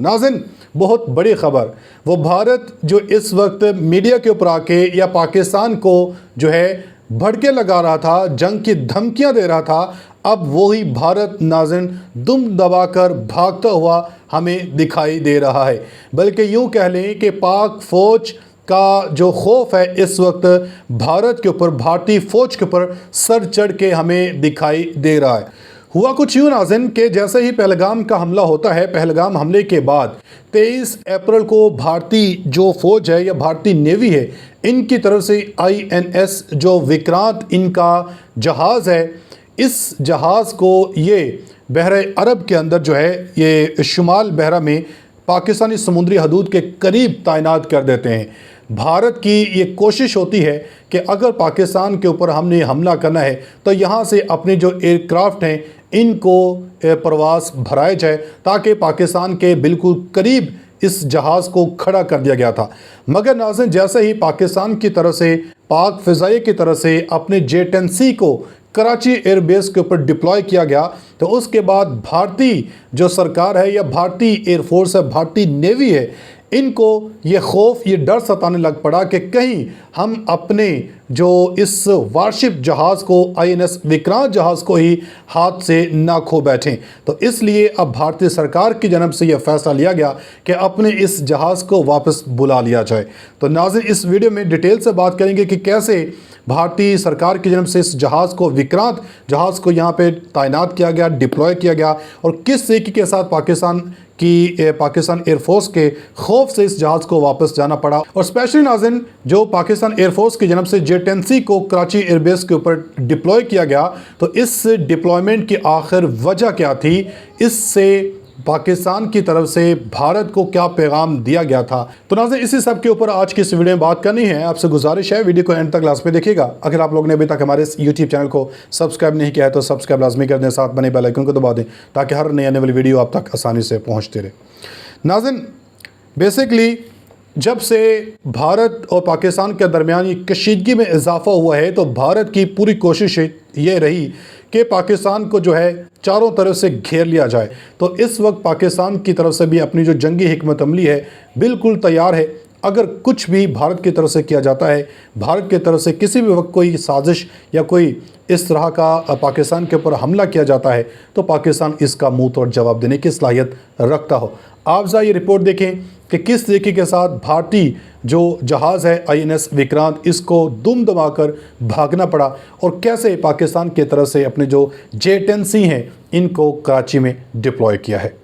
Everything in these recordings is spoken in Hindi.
नाज़रीन, बहुत बड़ी खबर, वो भारत जो इस वक्त मीडिया के ऊपर आके या पाकिस्तान को जो है भड़के लगा रहा था, जंग की धमकियां दे रहा था, अब वही भारत नाज़रीन दुम दबाकर भागता हुआ हमें दिखाई दे रहा है। बल्कि यूं कह लें कि पाक फ़ौज का जो खौफ है इस वक्त भारत के ऊपर, भारतीय फ़ौज के ऊपर सर चढ़ के हमें दिखाई दे रहा है। हुआ कुछ यूँ नाज़रीन कि जैसे ही पहलगाम का हमला होता है, पहलगाम हमले के बाद 23 अप्रैल को भारतीय जो फ़ौज है या भारतीय नेवी है, इनकी तरफ से INS जो विक्रांत इनका जहाज़ है, इस जहाज़ को ये बहरे अरब के अंदर जो है ये शुमाल बहरा में पाकिस्तानी समुद्री हदूद के करीब तैनात कर देते हैं। भारत की ये कोशिश होती है कि अगर पाकिस्तान के ऊपर हमने हमला करना है तो यहाँ से अपने जो एयरक्राफ्ट हैं इनको प्रवास भराया जाए, ताकि पाकिस्तान के बिल्कुल करीब इस जहाज़ को खड़ा कर दिया गया था। मगर नाज़रीन, जैसे ही पाकिस्तान की तरफ से, पाक फ़िज़ाई की तरफ से अपने J-10C को कराची एयरबेस के ऊपर डिप्लॉय किया गया, तो उसके बाद भारतीय जो सरकार है या भारतीय एयरफोर्स है, भारतीय नेवी है, इनको ये खौफ, ये डर सताने लग पड़ा कि कहीं हम अपने जो इस वारशिप जहाज़ को, INS विक्रांत जहाज़ को ही हाथ से ना खो बैठें। तो इसलिए अब भारतीय सरकार की जानब से यह फ़ैसला लिया गया कि अपने इस जहाज़ को वापस बुला लिया जाए। तो नाज़रीन, इस वीडियो में डिटेल से बात करेंगे कि कैसे भारतीय सरकार की जानब से इस जहाज़ को, विक्रांत जहाज़ को यहाँ पे तैनात किया गया, डिप्लॉय किया गया, और किस तरीके के साथ पाकिस्तान एयरफोर्स के खौफ से इस जहाज़ को वापस जाना पड़ा। और स्पेशली नाज़रीन, जो पाकिस्तान एयरफोर्स की जानब से J-10C को कराची एयरबेस के ऊपर डिप्लॉय किया गया, तो इस डिप्लॉयमेंट की आखिर वजह क्या थी, इससे पाकिस्तान की तरफ से भारत को क्या पैगाम दिया गया था। तो नाज़रीन, इसी सब के ऊपर आज की इस वीडियो में बात करनी है। आपसे गुजारिश है वीडियो को एंड तक लास्ट में देखिएगा। अगर आप लोगों ने अभी तक हमारे इस YouTube चैनल को सब्सक्राइब नहीं किया है तो सब्सक्राइब लाजमी कर दें, साथ बने बेल आइकन को दबा दें, ताकि हर नई आने वाली वीडियो आप तक आसानी से पहुँचते रहे। नाज़रीन, बेसिकली जब से भारत और पाकिस्तान के दरमियान ये कशीदगी में इजाफा हुआ है, तो भारत की पूरी कोशिश ये रही कि पाकिस्तान को जो है चारों तरफ से घेर लिया जाए। तो इस वक्त पाकिस्तान की तरफ से भी अपनी जो जंगी हिकमत अमली है बिल्कुल तैयार है। अगर कुछ भी भारत की तरफ से किया जाता है, भारत की तरफ से किसी भी वक्त कोई साजिश या कोई इस तरह का पाकिस्तान के ऊपर हमला किया जाता है, तो पाकिस्तान इसका मुंह तोड़ जवाब देने की सलाहियत रखता हो। आप ज़रा ये रिपोर्ट देखें कि किस तरीके के साथ भारतीय जो जहाज़ है INS विक्रांत, इसको दुम दबाकर भागना पड़ा, और कैसे पाकिस्तान की तरफ से अपने जो J-10C हैं इनको कराची में डिप्लॉय किया है।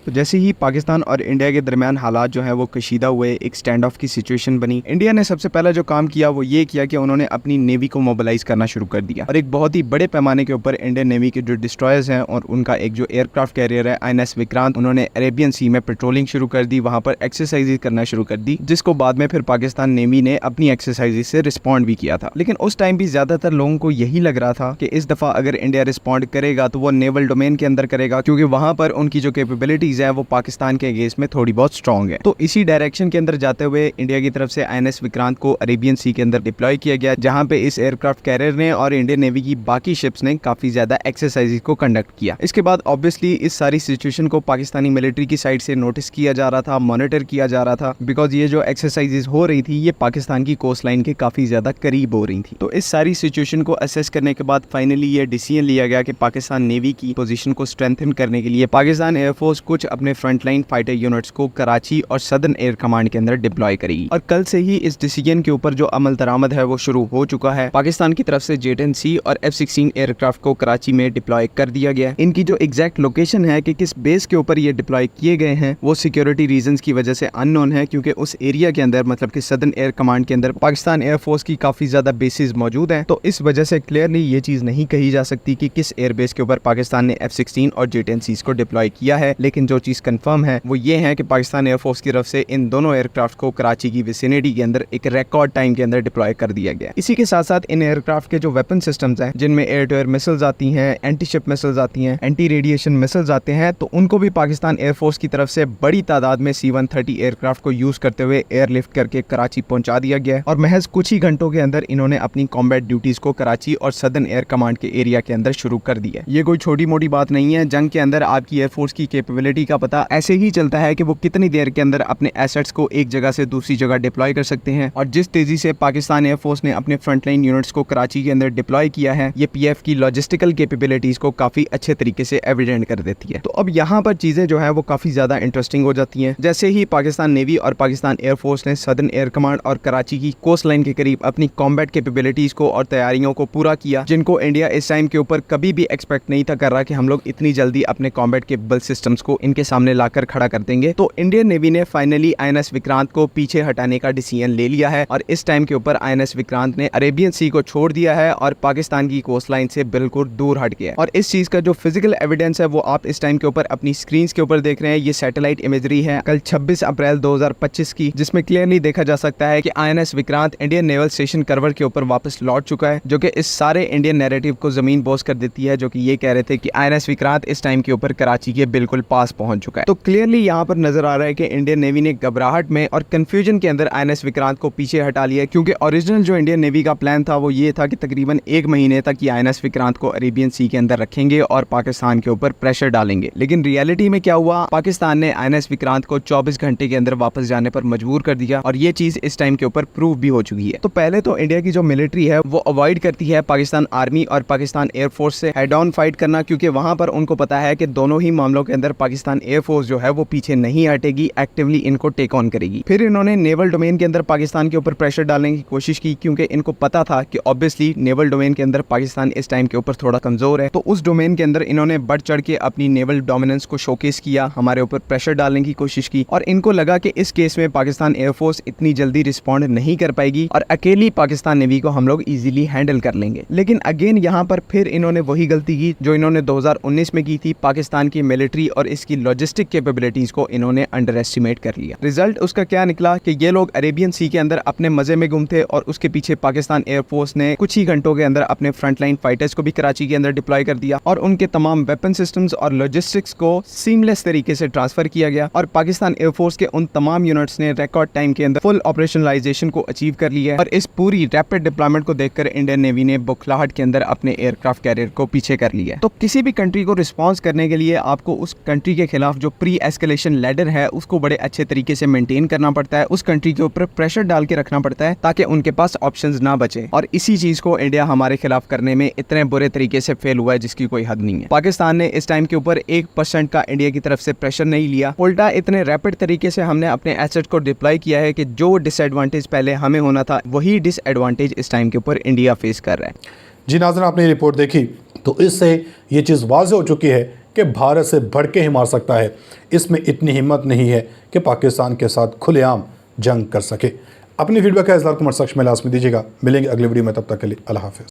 तो जैसे ही पाकिस्तान और इंडिया के दरमियान हालात जो है वो कशीदा हुए, एक स्टैंड ऑफ की सिचुएशन बनी, इंडिया ने सबसे पहला जो काम किया वो ये किया कि उन्होंने अपनी नेवी को मोबिलाइज करना शुरू कर दिया, और एक बहुत ही बड़े पैमाने के ऊपर इंडियन नेवी के जो डिस्ट्रॉयर्स हैं और उनका एक जो एयरक्राफ्ट कैरियर है INS विक्रांत, उन्होंने अरेबियन सी में पेट्रोलिंग शुरू कर दी, वहां पर एक्सरसाइजेज करना शुरू कर दी, जिसको बाद में फिर पाकिस्तान नेवी ने अपनी एक्सरसाइजेज से रिस्पॉन्ड भी किया था। लेकिन उस टाइम भी ज्यादातर लोगों को यही लग रहा था कि इस दफा अगर इंडिया रिस्पॉन्ड करेगा तो वो नेवल डोमेन के अंदर करेगा, क्योंकि वहां पर उनकी जो कैपेबिलिटीज है वो पाकिस्तान के अगेंस्ट में थोड़ी बहुत स्ट्रॉन्ग है। तो इसी डायरेक्शन के अंदर जाते हुए इंडिया की तरफ से INS विक्रांत को अरेबियन सी के अंदर डिप्लॉय किया गया, जहां पे इस एयरक्राफ्ट कैरियर ने और इंडियन नेवी की बाकी शिप्स ने काफी ज्यादा एक्सरसाइजेज को कंडक्ट किया। इसके बाद ऑब्वियसली इस सारी सिचुएशन को पाकिस्तानी मिलिट्री की साइड से नोटिस किया जा रहा था, मॉनिटर किया जा रहा था, बिकॉज ये जो एक्सरसाइजेज हो रही थी ये पाकिस्तान की कोस्ट लाइन के काफी ज्यादा करीब हो रही थी। तो इस सारी सिचुएशन को असेस करने के बाद फाइनली ये डिसीजन लिया गया कि पाकिस्तान नेवी की पोजीशन को स्ट्रेंथन करने के लिए पाकिस्तान एयरफोर्स कुछ अपने फ्रंटलाइन फाइटर यूनिट्स को कराची और सदर्न एयर कमांड के अंदर डिप्लॉय करेगी, और कल से ही इस डिसीजन के ऊपर जो अमल दरामद है वो शुरू हो चुका है। पाकिस्तान की तरफ से J-10C और F-16 एयरक्राफ्ट को कराची में डिप्लॉय कर दिया गया। इनकी जो एग्जैक्ट लोकेशन है कि किस बेस के ऊपर ये डिप्लॉय किए गए हैं वो सिक्योरिटी रीजंस की वजह से अननोन है, क्योंकि उस एरिया के अंदर, मतलब कि सदर्न एयर कमांड के अंदर पाकिस्तान एयरफोर्स की काफी ज्यादा बेसिस मौजूद हैं। तो इस वजह से क्लियरली ये चीज नहीं कही जा सकती कि किस एयरबेस के ऊपर पाकिस्तान ने F-16 और J-10C को डिप्लॉय किया है। लेकिन जो चीज कंफर्म है वो ये है कि पाकिस्तान एयरफोर्स की तरफ से इन दोनों एयरक्राफ्ट को कराची की विसिनिटी के अंदर एक रिकॉर्ड टाइम के अंदर डिप्लॉय कर दिया गया। इसी के साथ साथ इन एयरक्राफ्ट के जो वेपन सिस्टम्स हैं, जिनमें एयर टू एयर मिसाइल्स आती हैं, एंटी शिप मिसाइल्स आती हैं, एंटी रेडिएशन मिसाइल्स आते हैं, तो उनको भी पाकिस्तान एयरफोर्स की तरफ से बड़ी तादाद में C-130 एयरक्राफ्ट को यूज करते हुए एयरलिफ्ट करके कराची पहुंचा दिया गया, और महज कुछ ही घंटों के अंदर इन्होंने अपनी कॉम्बैट ड्यूटीज को कराची और सदर्न एयर कमांड के एरिया के अंदर शुरू कर दी है। ये कोई छोटी मोटी बात नहीं है। जंग के अंदर आपकी एयरफोर्स की कैपेबिलिटी कैपेबिलिटी का पता ऐसे ही चलता है कि वो कितनी देर के अंदर अपने एसेट्स को एक जगह से दूसरी जगह डिप्लॉय कर सकते हैं। और जिस तेजी से पाकिस्तान एयरफोर्स ने अपने फ्रंटलाइन यूनिट्स को कराची के अंदर डिप्लॉय किया है, ये पीएफ की लॉजिस्टिकल कैपेबिलिटीज को काफी अच्छे तरीके से एविडेंट कर देती है। तो अब यहाँ पर चीजें जो है वो काफी ज्यादा इंटरेस्टिंग हो जाती हैं। जैसे ही पाकिस्तान नेवी और पाकिस्तान एयरफोर्स ने सदर्न एयर कमांड और कराची की कोस्ट लाइन के करीब अपनी कॉम्बैट कैपेबिलिटीज को और तैयारियों को पूरा किया, जिनको इंडिया इस टाइम के ऊपर कभी भी एक्सपेक्ट नहीं था कर रहा कि हम लोग इतनी जल्दी अपने कॉम्बैट केपेबल सिस्टम्स को इनके सामने लाकर खड़ा कर देंगे। तो इंडियन नेवी ने फाइनली आईएनएस विक्रांत को पीछे हटाने का डिसीजन ले लिया है और इस टाइम के ऊपर आईएनएस विक्रांत ने अरेबियन सी को छोड़ दिया है और पाकिस्तान की कोस्ट लाइन से बिल्कुल दूर हट गया है। और इस चीज का जो फिजिकल एविडेंस है वो आप इस टाइम के ऊपर अपनी स्क्रीन के ऊपर देख रहे हैं। ये सैटेलाइट इमेजरी है कल 26 अप्रैल 2025 की, जिसमें क्लियरली देखा जा सकता है कि INS Vikrant Indian naval station Karwar के ऊपर वापस लौट चुका है, जो कि इस सारे इंडियन नैरेटिव को जमीन बोस कर देती है, जो कि ये कह रहे थे कि आईएनएस विक्रांत इस टाइम के ऊपर कराची के बिल्कुल पास पहुंच चुका है। तो क्लियरली यहाँ पर नजर आ रहा है कि इंडियन नेवी ने घबराहट में और कंफ्यूजन के अंदर आईएनएस विक्रांत को पीछे हटा लिया, क्योंकि ओरिजिनल जो इंडियन नेवी का प्लान था वो ये था कि तकरीबन 1 महीने तक ये आईएनएस विक्रांत को अरेबियन सी के अंदर रखेंगे और पाकिस्तान के ऊपर प्रेशर डालेंगे। लेकिन रियलिटी में क्या हुआ, पाकिस्तान ने आईएनएस विक्रांत को 24 घंटे के अंदर वापस जाने पर मजबूर कर दिया और ये चीज इस टाइम के ऊपर प्रूव भी हो चुकी है। तो पहले तो इंडिया की जो मिलिट्री है वो अवॉइड करती है पाकिस्तान आर्मी और पाकिस्तान एयरफोर्स से हेड ऑन फाइट करना, क्योंकि वहां पर उनको पता है कि दोनों ही मामलों के अंदर पाकिस्तान एयरफोर्स जो है वो पीछे नहीं हटेगी, एक्टिवली इनको टेक ऑन करेगी। फिर इन्होंने नेवल डोमेन के अंदर पाकिस्तान के ऊपर प्रेशर डालने की कोशिश की, क्योंकि इनको पता था कि ऑब्वियसली नेवल डोमेन के अंदर पाकिस्तान इस टाइम के ऊपर थोड़ा कमजोर है। तो उस डोमेन के अंदर इन्होंने बढ़ चढ़ के अपनी नेवल डोमिनेंस को शोकेस किया, हमारे ऊपर प्रेशर डालने की कोशिश की और इनको लगा कि इस केस में पाकिस्तान एयरफोर्स इतनी जल्दी रिस्पॉन्ड नहीं कर पाएगी और अकेली पाकिस्तान नेवी को हम लोग इजीली हैंडल कर लेंगे। लेकिन अगेन यहाँ पर फिर इन्होंने वही गलती की जो इन्होंने 2019 में की थी। पाकिस्तान की मिलिट्री और इसकी लॉजिस्टिक कैपेबिलिटीज को इन्होंने अंडर एस्टिमेट कर लिया। रिजल्ट उसका क्या निकला कि ये लोग अरेबियन सी के अंदर अपने मजे में गुम थे और उसके पीछे पाकिस्तान एयरफोर्स ने कुछ ही घंटों के अंदर अपने फ्रंटलाइन फाइटर्स को भी कराची के अंदर डिप्लॉय कर दिया और उनके तमाम वेपन सिस्टम्स और लॉजिस्टिक्स को सीमलेस तरीके से ट्रांसफर किया गया और पाकिस्तान एयरफोर्स के उन तमाम यूनिट्स ने रिकॉर्ड टाइम के अंदर फुल ऑपरेशनलाइजेशन को अचीव कर लिया है। और इस पूरी रैपिड डिप्लॉयमेंट को देखकर इंडियन नेवी ने बुखलाहट के अंदर अपने एयरक्राफ्ट कैरियर को पीछे कर लिया। तो किसी भी कंट्री को रिस्पॉन्स करने के लिए आपको उस कंट्री के खिलाफ जो प्री एस्केलेशन लैडर है उसको बड़े अच्छे तरीके से मेंटेन करना पड़ता है, उस कंट्री के ऊपर प्रेशर डाल के रखना पड़ता है ताकि उनके पास ऑप्शंस ना बचे। और इसी चीज को इंडिया हमारे खिलाफ करने में इतने बुरे तरीके से फेल हुआ है जिसकी कोई हद नहीं है। पाकिस्तान ने इस टाइम के ऊपर 1% का इंडिया की तरफ से प्रेशर नहीं लिया, उल्टा इतने रैपिड तरीके से हमने अपने एसेट को डिप्लॉय किया है कि जो डिसएडवांटेज पहले हमें होना था वही डिसएडवांटेज इस टाइम के ऊपर इंडिया फेस कर रहा है। जी नाज़रीन, आपने ये रिपोर्ट देखी तो इससे ये चीज़ वाज़ेह हो चुकी है कि भारत से बढ़ के ही मार सकता है। इसमें इतनी हिम्मत नहीं है कि पाकिस्तान के साथ खुलेआम जंग कर सके। अपनी फीडबैक का इज़हार कमेंट सेक्शन में लाज़मी दीजिएगा। मिलेंगे अगली वीडियो में, तब तक के लिए अल्लाह हाफ़िज़।